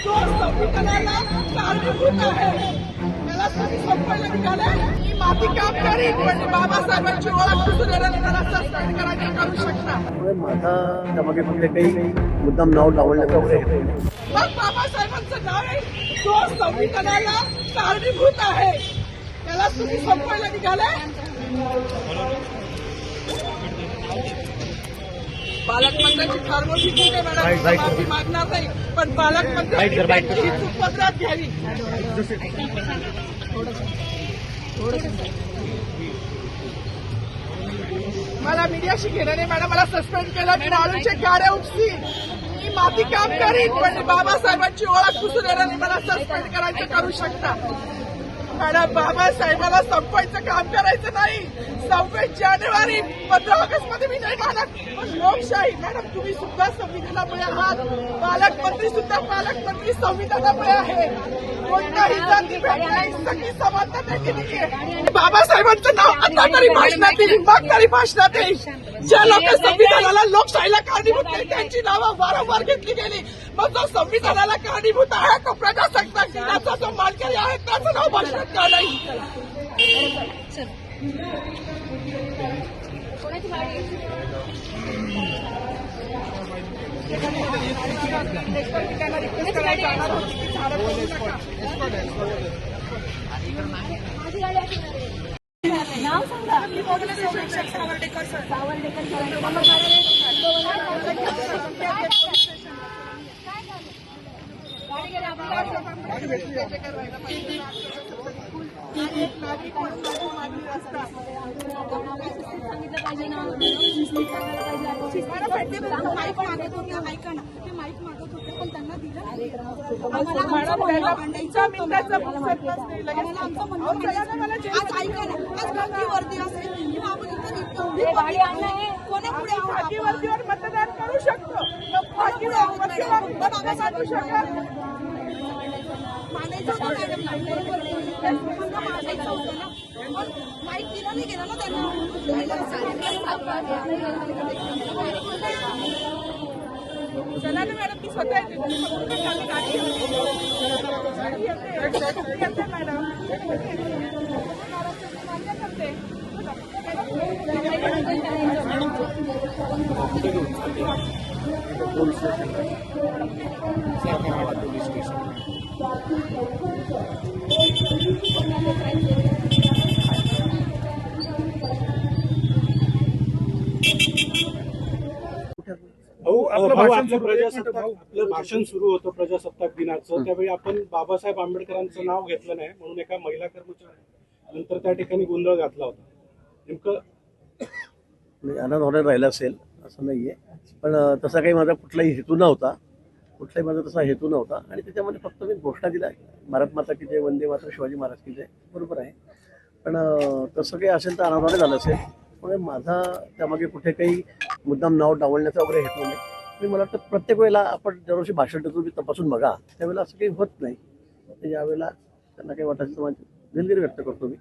जो संविधानाला कारणीभूत आहे त्याला तुम्ही संपवायला निघाले. ही माती काम करीन पण बाबासाहेबांची ओळख कुठून येणार मला सस्पेंड करायचं करू शकता. माझा त्यामागे कुठले काही मुद्दाम नाव लावण्याचा वगैरे हेतू नाही. मग बाबासाहेबांचं नाव आहे जो संविधानाला कारणीभूत आहे त्याला तुम्ही संपवायला निघाले. पालकमंत्र्यांची फार्मसी ठीक आहे मॅडम, माफी मागणार नाही, पण पालकमंत्र्यांची उपद्रव घ्यावी. मला मीडियाशी घेणं नाही मॅडम, मला सस्पेंड केलं, मी नारूचे गाड्या उपसीन, मी माती काम करीन पण बाबासाहेबांची ओळख कुठून येणार नाही मला सस्पेंड करायचं करू शकता. मॅडम बाबासाहेबाला संपवायचं काम करायचं नाही. 26 जानेवारी 15 ऑगस्ट मध्ये मी नाही मानत, पण लोकशाही मॅडम तुम्ही सुद्धा संविधानामुळे आहात, पालकमंत्री सुद्धा पालकमंत्री संविधानामुळे आहे. कोणताही जातीभेद नाही, सगळी समानता त्यांनी दिली आहे. बाबासाहेबांचं नाव आता तरी भाषणात येईल, मग तरी भाषणात येईल. ज्या लोक संविधानाला लोकशाहीला कारणीभूत नाही त्यांची नावं वारंवार घेतली गेली. मग जो संविधानाला कारणीभूत आहे तो प्रजासत्ताक दिनाचा जो मानकरी आहे त्याचं नाव भाषणात का नाही. नाव सांगा. सावर्डेकर सर. वर्दीवर मतदान करू शकतो, माहीत दिलं नाही गेलं ना त्यांना. चला ना मॅडम, मी स्वतः येते मॅडम. आपलं भाषण सुरू होतं प्रजासत्ताक दिनाचं, त्यावेळी आपण बाबासाहेब आंबेडकरांचं नाव घेतलं नाही म्हणून एका महिला कर्मचारी नंतर त्या ठिकाणी गोंधळ घातला होता. नेमकं अनावरण राहिला असेल असं नाहीये, पण तसा काही माझा कुठलाही हेतू नव्हता, कुठलाही माझा तसा हेतू नव्हता. आणि त्याच्यामध्ये फक्त मी घोषणा दिला, भारत माता की जय, वंदे मातरम, शिवाजी महाराज की जय, बरोबर आहे. पण तसं काही असेल तर अनावरण झालं असेल, त्यामुळे माझा त्यामागे कुठे काही मुद्दाम नाव डावलण्याचा वगैरे हेतू नाही. मी मला वाटतं प्रत्येक वेळेला आपण दरवर्षी भाषण देतो मी तपासून बघा, त्यावेळेला असं काही होत नाही. ज्यावेळेला त्यांना काही वाटायचं माझी दिलगिरी व्यक्त करतो मी.